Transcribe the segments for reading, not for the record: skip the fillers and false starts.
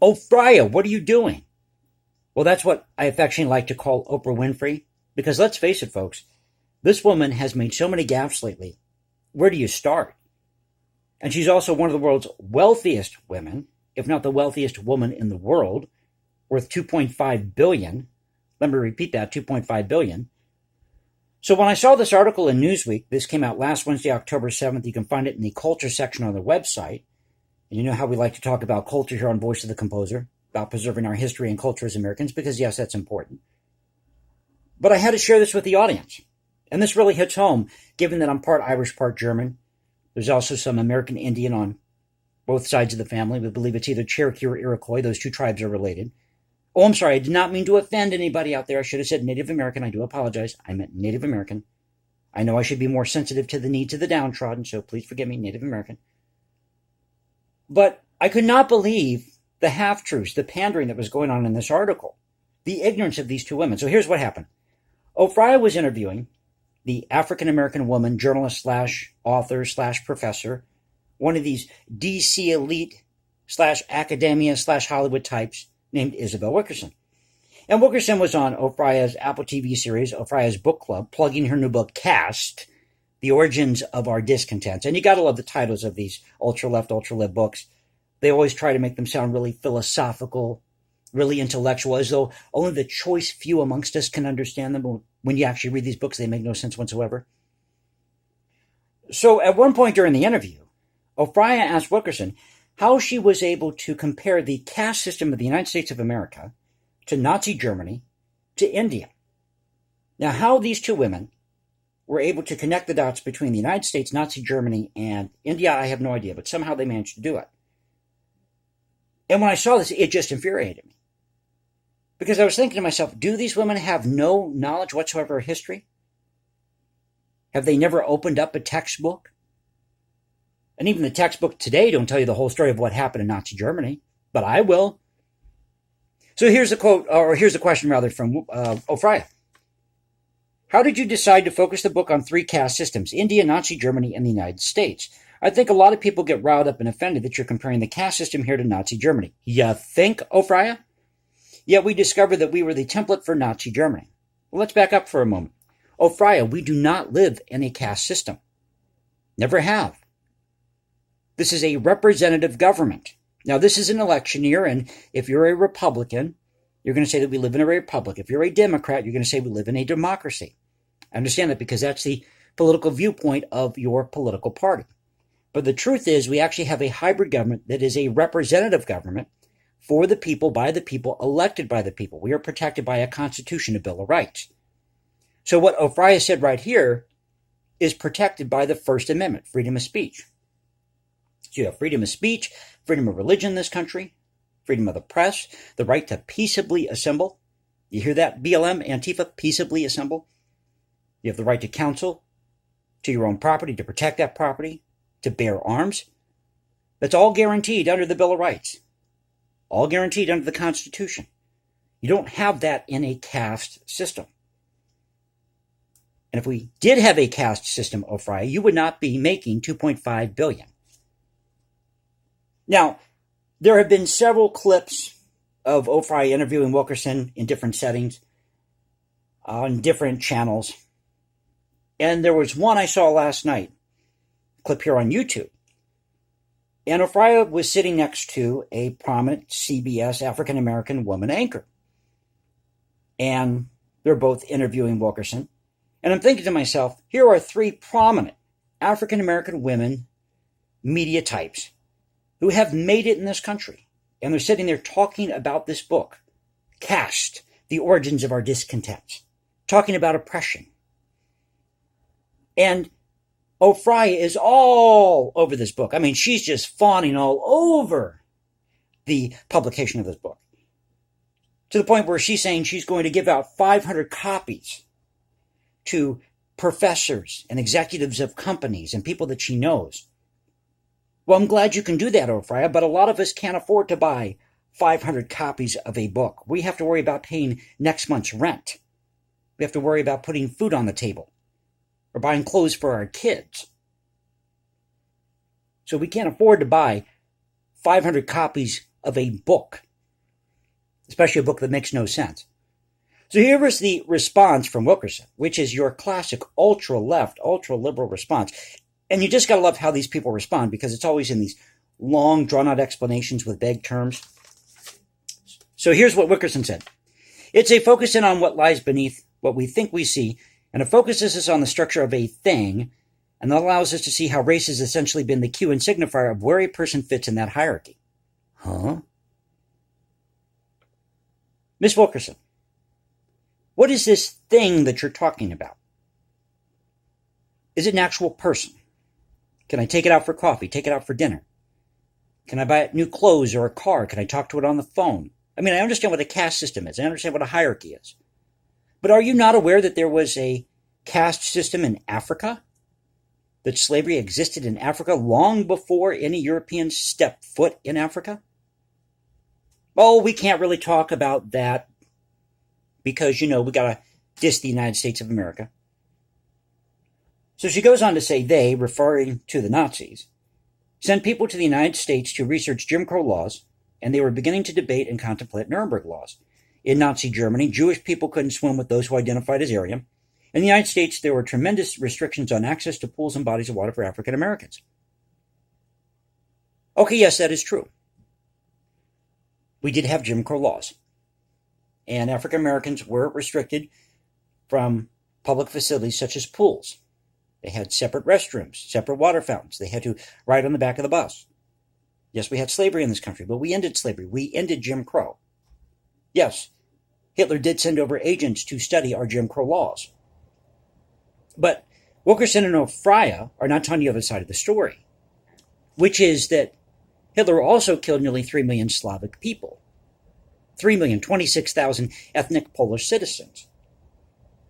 "Oh, Frya, what are you doing?" Well, that's what I affectionately like to call Oprah Winfrey, because let's face it, folks, this woman has made so many gaffes lately. Where do you start? And she's also one of the world's wealthiest women, if not the wealthiest woman in the world, worth $2.5 billion. Let me repeat that, $2.5 billion. So when I saw this article in Newsweek, this came out last Wednesday, October 7th. You can find it in the culture section on their website. And you know how we like to talk about culture here on Voice of the Composer, about preserving our history and culture as Americans, because yes, that's important. But I had to share this with the audience. And this really hits home, given that I'm part Irish, part German. There's also some American Indian on both sides of the family. We believe it's either Cherokee or Iroquois. Those two tribes are related. Oh, I'm sorry. I did not mean to offend anybody out there. I should have said Native American. I do apologize. I meant Native American. I know I should be more sensitive to the needs of the downtrodden, so please forgive me, Native American. But I could not believe the half-truths, the pandering that was going on in this article, the ignorance of these two women. So here's what happened. Frya was interviewing the African-American woman, journalist slash author slash professor, one of these DC elite slash academia slash Hollywood types named Isabel Wilkerson. And Wilkerson was on Frya's Apple TV series, Frya's Book Club, plugging her new book, Caste, The Origins of Our Discontents. And you got to love the titles of these ultra-left, ultra-lib books. They always try to make them sound really philosophical, really intellectual, as though only the choice few amongst us can understand them. When you actually read these books, they make no sense whatsoever. So at one point during the interview, Frya asked Wilkerson how she was able to compare the caste system of the United States of America to Nazi Germany to India. Now, how these two women were able to connect the dots between the United States, Nazi Germany, and India, I have no idea, but somehow they managed to do it. And when I saw this, it just infuriated me. Because I was thinking to myself, do these women have no knowledge whatsoever of history? Have they never opened up a textbook? And even the textbook today don't tell you the whole story of what happened in Nazi Germany, but I will. So here's a quote, or here's a question rather from Frya. How did you decide to focus the book on three caste systems, India, Nazi Germany, and the United States? I think a lot of people get riled up and offended that you're comparing the caste system here to Nazi Germany. You think, Frya? Yet we discovered that we were the template for Nazi Germany. Well, let's back up for a moment. Frya, we do not live in a caste system. Never have. This is a representative government. Now, this is an election year, and if you're a Republican, you're going to say that we live in a republic. If you're a Democrat, you're going to say we live in a democracy. I understand that because that's the political viewpoint of your political party. But the truth is we actually have a hybrid government that is a representative government for the people, by the people, elected by the people. We are protected by a Constitution, a Bill of Rights. So what Frya said right here is protected by the First Amendment, freedom of speech. So you have freedom of speech, freedom of religion in this country, freedom of the press, the right to peaceably assemble. You hear that? BLM, Antifa, peaceably assemble. You have the right to counsel, to your own property, to protect that property, to bear arms. That's all guaranteed under the Bill of Rights. All guaranteed under the Constitution. You don't have that in a caste system. And if we did have a caste system, Frya, you would not be making $2.5 billion. Now, there have been several clips of Frya interviewing Wilkerson in different settings, on different channels. And there was one I saw last night, a clip here on YouTube. And Frya was sitting next to a prominent CBS African-American woman anchor. And they're both interviewing Wilkerson. And I'm thinking to myself, here are three prominent African-American women media types who have made it in this country. And they're sitting there talking about this book, Caste, The Origins of Our Discontents, talking about oppression. And Frya is all over this book. I mean, she's just fawning all over the publication of this book, to the point where she's saying she's going to give out 500 copies to professors and executives of companies and people that she knows. Well, I'm glad you can do that, Frya, but a lot of us can't afford to buy 500 copies of a book. We have to worry about paying next month's rent. We have to worry about putting food on the table or buying clothes for our kids. So we can't afford to buy 500 copies of a book especially a book that makes no sense. So here was the response from Wilkerson, which is your classic ultra-left, ultra-liberal response. And you just got to love how these people respond, because it's always in these long, drawn-out explanations with vague terms. So here's what Wilkerson said. It's a focus in on what lies beneath what we think we see, and it focuses us on the structure of a thing, and that allows us to see how race has essentially been the cue and signifier of where a person fits in that hierarchy. Huh? Miss Wilkerson, what is this thing that you're talking about? Is it an actual person? Can I take it out for coffee, take it out for dinner? Can I buy it new clothes or a car? Can I talk to it on the phone? I mean, I understand what a caste system is. I understand what a hierarchy is. But are you not aware that there was a caste system in Africa? That slavery existed in Africa long before any Europeans stepped foot in Africa? Oh, we can't really talk about that because, we got to diss the United States of America. So she goes on to say they, referring to the Nazis, sent people to the United States to research Jim Crow laws, and they were beginning to debate and contemplate Nuremberg laws. In Nazi Germany, Jewish people couldn't swim with those who identified as Aryan. In the United States, there were tremendous restrictions on access to pools and bodies of water for African Americans. Okay, yes, that is true. We did have Jim Crow laws, and African Americans were restricted from public facilities such as pools. They had separate restrooms, separate water fountains. They had to ride on the back of the bus. Yes, we had slavery in this country, but we ended slavery. We ended Jim Crow. Yes, Hitler did send over agents to study our Jim Crow laws. But Wilkerson and Oprah are not telling the other side of the story, which is that Hitler also killed nearly 3 million Slavic people, 3,026,000 ethnic Polish citizens,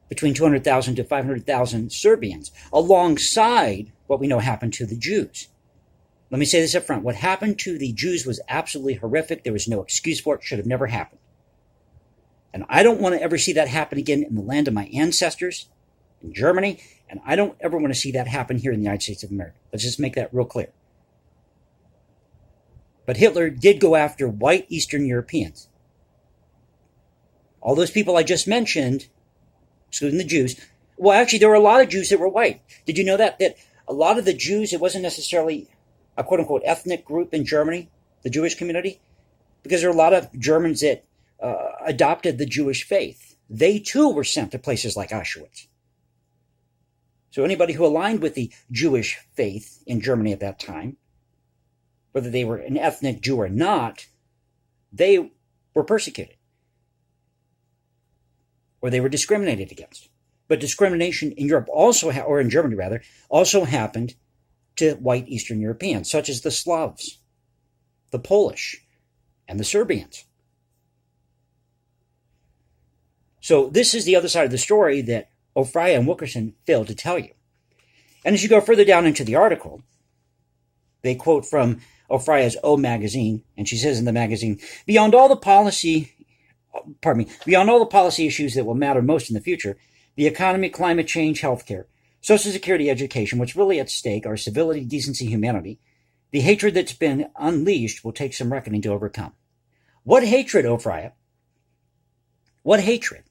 between 200,000 to 500,000 Serbians, alongside what we know happened to the Jews. Let me say this up front. What happened to the Jews was absolutely horrific. There was no excuse for it. It should have never happened. And I don't want to ever see that happen again in the land of my ancestors, in Germany, and I don't ever want to see that happen here in the United States of America. Let's just make that real clear. But Hitler did go after white Eastern Europeans. All those people I just mentioned, excluding the Jews, well, actually, there were a lot of Jews that were white. Did you know that? That a lot of the Jews, it wasn't necessarily a quote-unquote ethnic group in Germany, the Jewish community, because there are a lot of Germans that adopted the Jewish faith. They, too, were sent to places like Auschwitz. So anybody who aligned with the Jewish faith in Germany at that time, whether they were an ethnic Jew or not, they were persecuted. Or they were discriminated against. But discrimination in Europe also, or in Germany rather, also happened to white Eastern Europeans, such as the Slavs, the Polish, and the Serbians. So this is the other side of the story that Oprah and Wilkerson failed to tell you. And as you go further down into the article, they quote from Oprah's O magazine, and she says in the magazine, beyond all the policy issues that will matter most in the future, the economy, climate change, healthcare, Social Security, education, what's really at stake are civility, decency, humanity. The hatred that's been unleashed will take some reckoning to overcome. What hatred, Oprah? What hatred?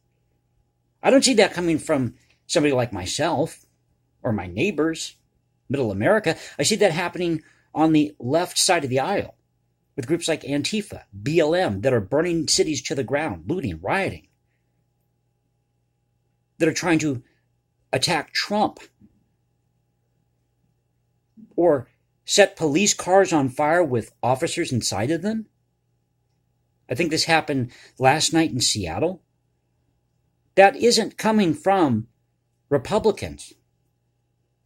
I don't see that coming from somebody like myself or my neighbors, middle America. I see that happening on the left side of the aisle with groups like Antifa, BLM, that are burning cities to the ground, looting, rioting, that are trying to attack Trump or set police cars on fire with officers inside of them. I think this happened last night in Seattle. That isn't coming from Republicans,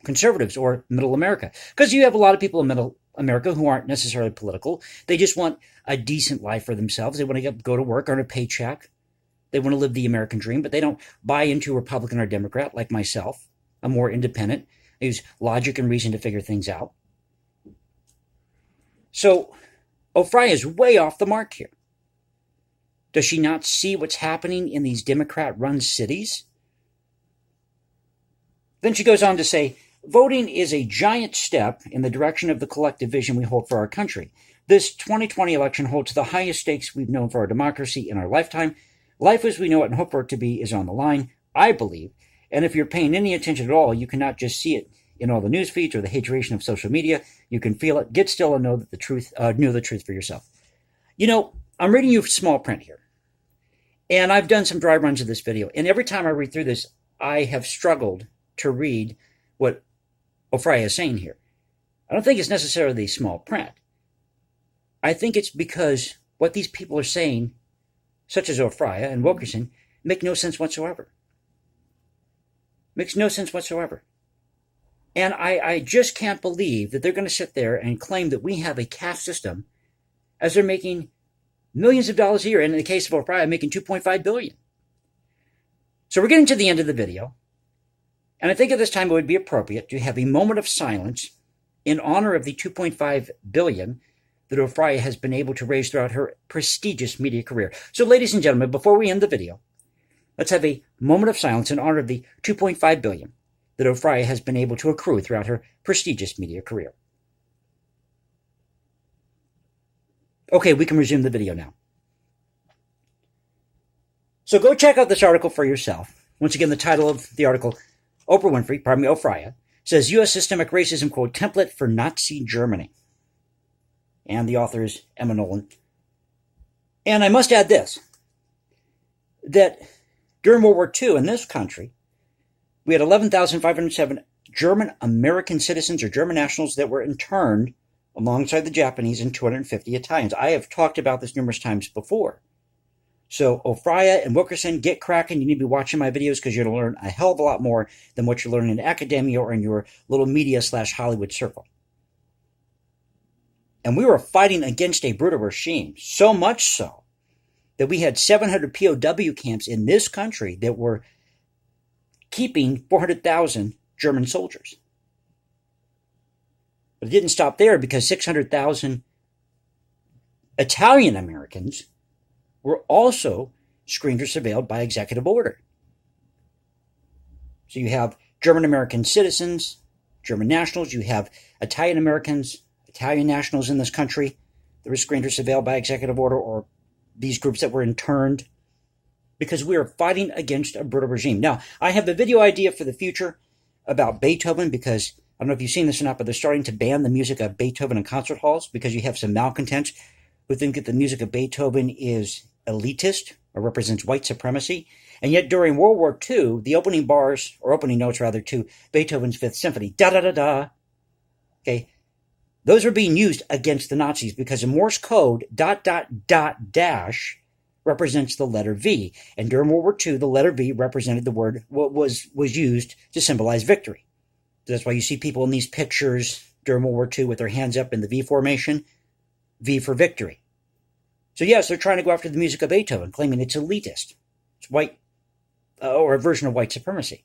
conservatives, or middle America. Because you have a lot of people in middle America who aren't necessarily political. They just want a decent life for themselves. They want to go to work, earn a paycheck. They want to live the American dream, but they don't buy into Republican or Democrat like myself. I'm more independent. I use logic and reason to figure things out. So Oprah is way off the mark here. Does she not see what's happening in these Democrat-run cities? Then she goes on to say, voting is a giant step in the direction of the collective vision we hold for our country. This 2020 election holds the highest stakes we've known for our democracy in our lifetime. Life as we know it and hope for it to be is on the line, I believe. And if you're paying any attention at all, you cannot just see it in all the news feeds or the hateration of social media. You can feel it, get still, and know the truth for yourself. I'm reading you small print here. And I've done some dry runs of this video. And every time I read through this, I have struggled to read what Oprah is saying here. I don't think it's necessarily small print. I think it's because what these people are saying, such as Oprah and Wilkerson, make no sense whatsoever. Makes no sense whatsoever. And I just can't believe that they're going to sit there and claim that we have a caste system as they're making millions of dollars a year. And in the case of Oprah, making $2.5 billion. So we're getting to the end of the video. And I think at this time it would be appropriate to have a moment of silence in honor of the $2.5 billion that Oprah has been able to raise throughout her prestigious media career. So ladies and gentlemen, before we end the video, let's have a moment of silence in honor of the $2.5 billion that Oprah has been able to accrue throughout her prestigious media career. Okay, we can resume the video now. So go check out this article for yourself. Once again, the title of the article, Oprah, says U.S. Systemic Racism, quote, template for Nazi Germany. And the author is Emma Nolan. And I must add this, that during World War II in this country, we had 11,507 German American citizens or German nationals that were interned alongside the Japanese and 250 Italians. I have talked about this numerous times before. So Oprah and Wilkerson, get cracking. You need to be watching my videos because you're going to learn a hell of a lot more than what you're learning in academia or in your little media/Hollywood circle. And we were fighting against a brutal regime, so much so that we had 700 POW camps in this country that were keeping 400,000 German soldiers. But it didn't stop there because 600,000 Italian Americans were also screened or surveilled by executive order. So you have German American citizens, German nationals, you have Italian Americans, Italian nationals in this country that were screened or surveilled by executive order, or these groups that were interned, because we are fighting against a brutal regime. Now, I have a video idea for the future about Beethoven, because I don't know if you've seen this or not, but they're starting to ban the music of Beethoven in concert halls because you have some malcontents who think that the music of Beethoven is elitist or represents white supremacy. And yet during World War II, the opening notes to Beethoven's Fifth Symphony, da-da-da-da, okay, those were being used against the Nazis because in Morse code, ... represents the letter V. And during World War II, the letter V represented the word, what was used to symbolize victory. So that's why you see people in these pictures during World War II with their hands up in the V formation, V for victory. So yes, they're trying to go after the music of Beethoven, claiming it's elitist. It's white, or a version of white supremacy.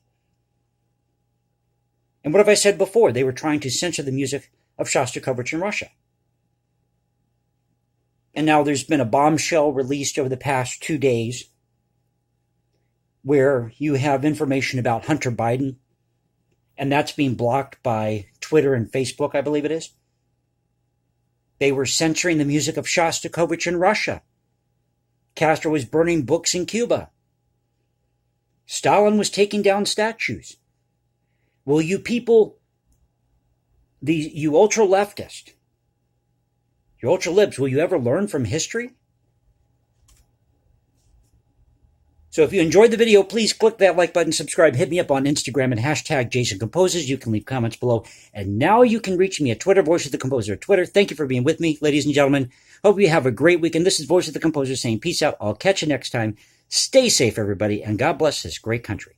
And what have I said before? They were trying to censor the music of Shostakovich in Russia. And now there's been a bombshell released over the past 2 days where you have information about Hunter Biden, and that's being blocked by Twitter and Facebook, I believe it is. They were censoring the music of Shostakovich in Russia. Castro was burning books in Cuba. Stalin was taking down statues. Will you people, you ultra-leftist, you ultra-libs, will you ever learn from history? So if you enjoyed the video, please click that like button, subscribe, hit me up on Instagram and hashtag Jason Composes. You can leave comments below. And now you can reach me at Twitter, Voice of the Composer at Twitter. Thank you for being with me, ladies and gentlemen. Hope you have a great weekend. This is Voice of the Composer saying peace out. I'll catch you next time. Stay safe, everybody, and God bless this great country.